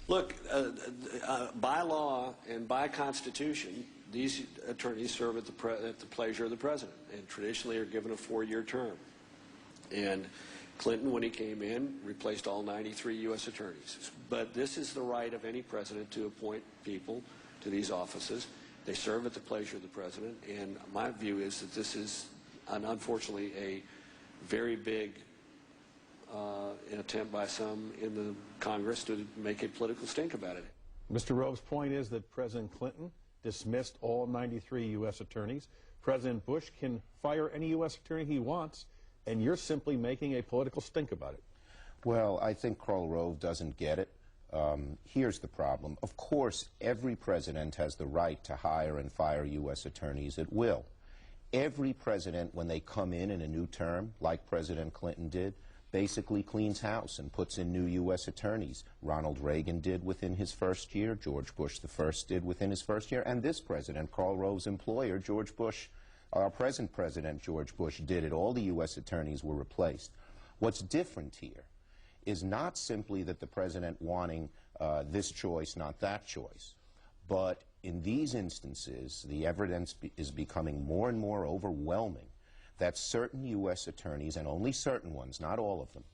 Look, by law and by Constitution, these attorneys serve at the pleasure of the President, and traditionally are given a 4-year term. And Clinton, when he came in, replaced all 93 U.S. attorneys. But this is the right of any president to appoint people to these offices. They serve at the pleasure of the President, and my view is that this is, unfortunately, a very big an attempt by some in the Congress to make a political stink about it. Mr. Rove's point is that President Clinton dismissed all 93 U.S. attorneys. President Bush can fire any U.S. attorney he wants, and you're simply making a political stink about it. Well, I think Karl Rove doesn't get it. Here's the problem. Of course, every president has the right to hire and fire U.S. attorneys at will. Every president, when they come in a new term, like President Clinton did, basically cleans house and puts in new U.S. attorneys. Ronald Reagan did within his first year, George Bush I did within his first year, and this president, Karl Rove's employer, George Bush, our present president, George Bush, did it. All the U.S. attorneys were replaced. What's different here is not simply that the president wanting this choice, not that choice, but in these instances, the evidence is becoming more and more overwhelming that certain U.S. attorneys, and only certain ones, not all of them,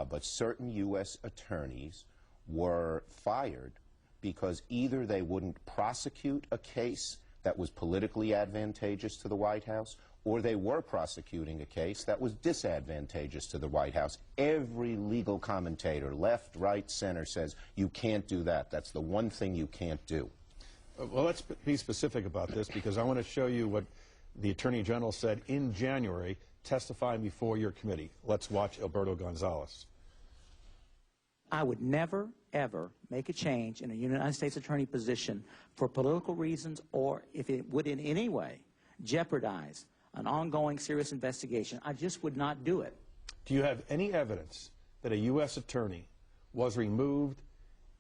but certain U.S. attorneys were fired because either they wouldn't prosecute a case that was politically advantageous to the White House, or they were prosecuting a case that was disadvantageous to the White House. Every legal commentator, left, right, center, says you can't do that. That's the one thing you can't do. Well, let's be specific about this, because I want to show you what the Attorney General said in January, testifying before your committee. Let's watch Alberto Gonzales. I would never, ever make a change in a United States Attorney position for political reasons, or if it would in any way jeopardize an ongoing serious investigation. I just would not do it. Do you have any evidence that a U.S. attorney was removed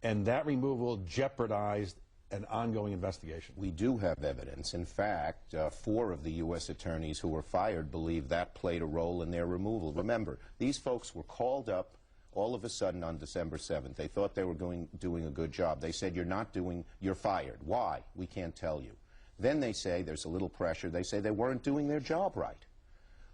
and that removal jeopardized an ongoing investigation? We do have evidence. In fact, 4 of the U.S. attorneys who were fired believe that played a role in their removal. Remember, these folks were called up all of a sudden on December 7th. They thought they were doing a good job. They said, you're fired. Why? We can't tell you. Then they say, there's a little pressure, they say they weren't doing their job right.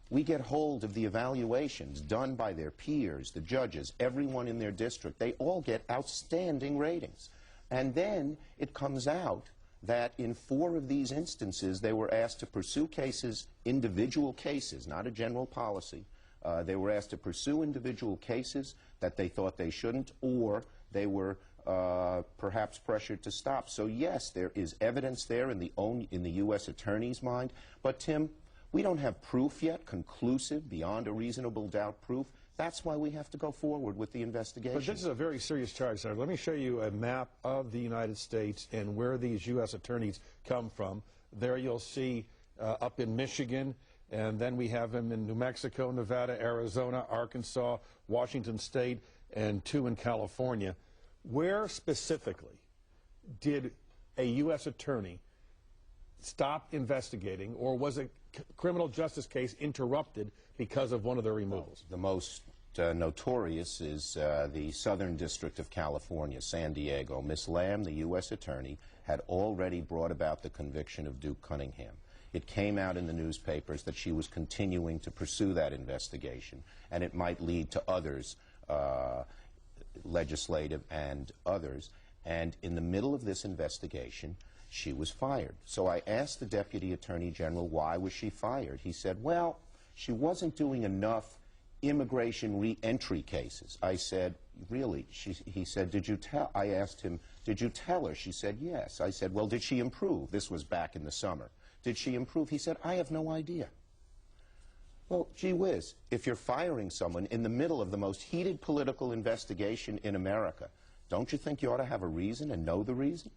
We get hold of the evaluations done by their peers, the judges, everyone in their district. They all get outstanding ratings. And then it comes out that in 4 of these instances, they were asked to pursue cases, individual cases, not a general policy. They were asked to pursue individual cases that they thought they shouldn't, or they were perhaps pressured to stop. So yes, there is evidence there in the U.S. attorney's mind. But Tim, we don't have proof yet, conclusive, beyond a reasonable doubt proof. That's why we have to go forward with the investigation. But this is a very serious charge, Senator. Let me show you a map of the United States and where these U.S. attorneys come from. There you'll see up in Michigan, and then we have them in New Mexico, Nevada, Arizona, Arkansas, Washington State, and 2 in California. Where specifically did a U.S. attorney stop investigating, or was a criminal justice case interrupted because of one of their removals? The most notorious is the Southern District of California, San Diego. Miss Lamb, the U.S. attorney, had already brought about the conviction of Duke Cunningham. It came out in the newspapers that she was continuing to pursue that investigation, and it might lead to others, legislative and others. And in the middle of this investigation, she was fired. So I asked the Deputy Attorney General, why was she fired? He said, well, she wasn't doing enough immigration re-entry cases. I said, really? He said, did you tell? I asked him, did you tell her? She said, yes. I said, well, did she improve? This was back in the summer. Did she improve? He said, I have no idea. Well, gee whiz, if you're firing someone in the middle of the most heated political investigation in America, don't you think you ought to have a reason and know the reason?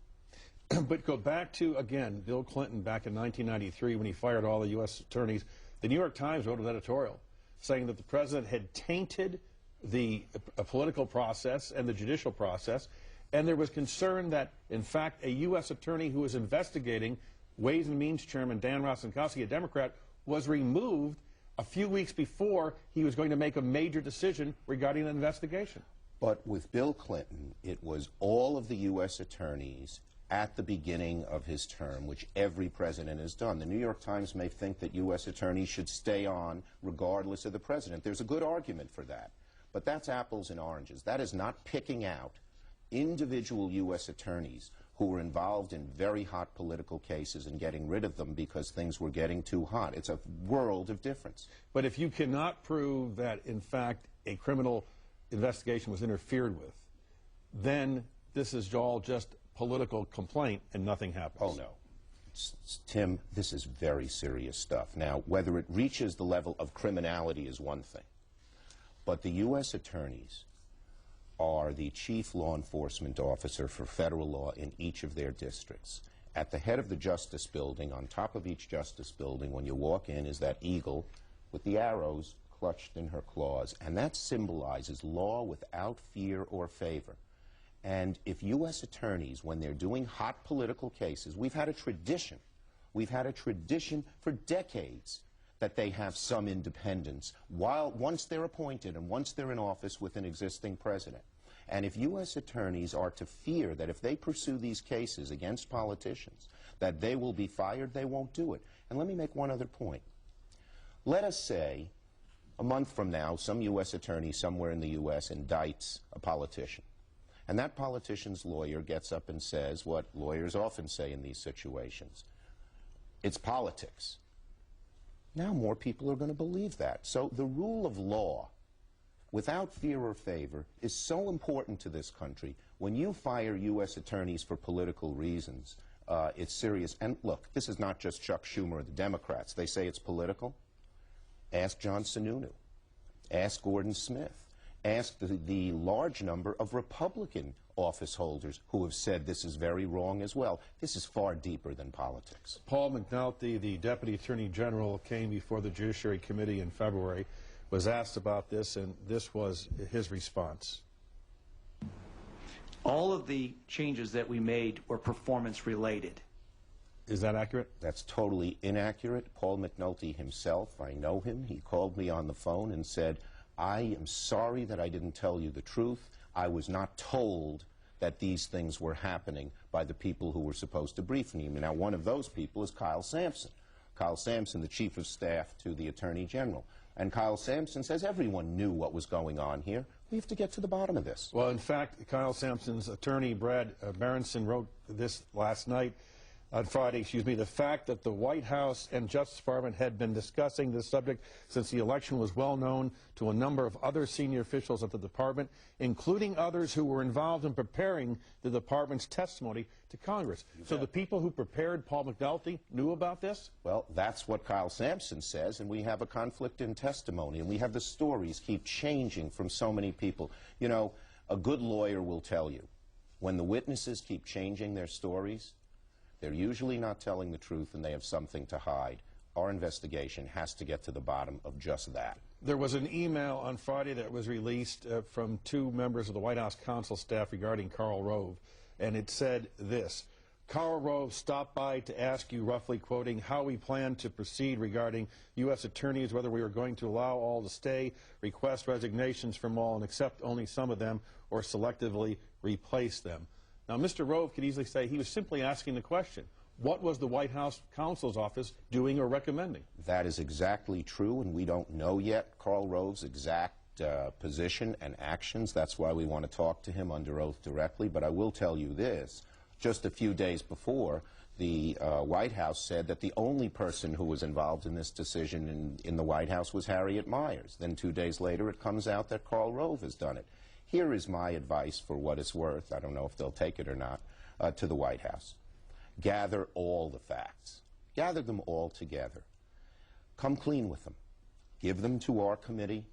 But go back to, again, Bill Clinton back in 1993 when he fired all the U.S. attorneys. The New York Times wrote an editorial saying that the president had tainted the political process and the judicial process, and there was concern that, in fact, a U.S. attorney who was investigating Ways and Means Chairman Dan Rostenkowski, a Democrat, was removed a few weeks before he was going to make a major decision regarding an investigation. But with Bill Clinton, it was all of the U.S. attorneys at the beginning of his term, which every president has done. The New York Times may think that U.S. attorneys should stay on regardless of the president. There's a good argument for that. But that's apples and oranges. That is not picking out individual U.S. attorneys who were involved in very hot political cases and getting rid of them because things were getting too hot. It's a world of difference. But if you cannot prove that, in fact, a criminal investigation was interfered with, then this is all just political complaint and nothing happens. Oh, no. Tim, this is very serious stuff. Now, whether it reaches the level of criminality is one thing, but the U.S. attorneys are the chief law enforcement officer for federal law in each of their districts. At the head of the Justice Building, on top of each Justice Building, when you walk in, is that eagle with the arrows clutched in her claws, and that symbolizes law without fear or favor. And if U.S. attorneys, when they're doing hot political cases, we've had a tradition for decades that they have some independence once they're appointed and once they're in office with an existing president. And if U.S. attorneys are to fear that if they pursue these cases against politicians, that they will be fired, they won't do it. And let me make one other point. Let us say a month from now, some U.S. attorney somewhere in the U.S. indicts a politician. And that politician's lawyer gets up and says what lawyers often say in these situations. It's politics. Now more people are going to believe that. So the rule of law, without fear or favor, is so important to this country. When you fire U.S. attorneys for political reasons, it's serious. And look, this is not just Chuck Schumer or the Democrats. They say it's political. Ask John Sununu. Ask Gordon Smith. Ask the large number of Republican office holders who have said this is very wrong as well. This is far deeper than politics. Paul McNulty, the Deputy Attorney General, came before the Judiciary Committee in February, was asked about this, and this was his response. All of the changes that we made were performance-related. Is that accurate? That's totally inaccurate. Paul McNulty himself, I know him, he called me on the phone and said, I am sorry that I didn't tell you the truth. I was not told that these things were happening by the people who were supposed to brief me. Now, one of those people is Kyle Sampson. Kyle Sampson, the Chief of Staff to the Attorney General. And Kyle Sampson says everyone knew what was going on here. We have to get to the bottom of this. Well, in fact, Kyle Sampson's attorney, Brad Berenson, wrote this last night, on Friday, the fact that the White House and Justice Department had been discussing this subject since the election was well known to a number of other senior officials at the department, including others who were involved in preparing the department's testimony to Congress. So the people who prepared Paul McNulty knew about this? Well, that's what Kyle Sampson says, and we have a conflict in testimony, and we have the stories keep changing from so many people. You know, a good lawyer will tell you, when the witnesses keep changing their stories, they're usually not telling the truth and they have something to hide. Our investigation has to get to the bottom of just that. There was an email on Friday that was released from two members of the White House counsel staff regarding Karl Rove, and it said this: Karl Rove stopped by to ask you, roughly quoting, how we plan to proceed regarding U.S. attorneys, whether we are going to allow all to stay, request resignations from all, and accept only some of them, or selectively replace them. Now, Mr. Rove could easily say he was simply asking the question. What was the White House counsel's office doing or recommending? That is exactly true, and we don't know yet Karl Rove's exact position and actions. That's why we want to talk to him under oath directly. But I will tell you this. Just a few days before, the White House said that the only person who was involved in this decision in the White House was Harriet Miers. Then 2 days later, it comes out that Karl Rove has done it. Here is my advice for what it's worth. I don't know if they'll take it or not, to the White House. Gather all the facts. Gather them all together. Come clean with them. Give them to our committee.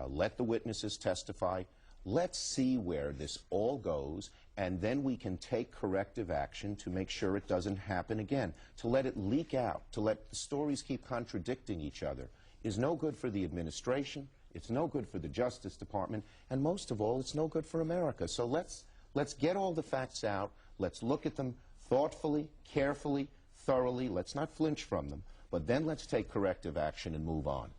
Let the witnesses testify. Let's see where this all goes, and then we can take corrective action to make sure it doesn't happen again. To let it leak out, to let the stories keep contradicting each other, is no good for the administration. It's no good for the Justice Department, and most of all, it's no good for America. So let's get all the facts out. Let's look at them thoughtfully, carefully, thoroughly. Let's not flinch from them, but then let's take corrective action and move on.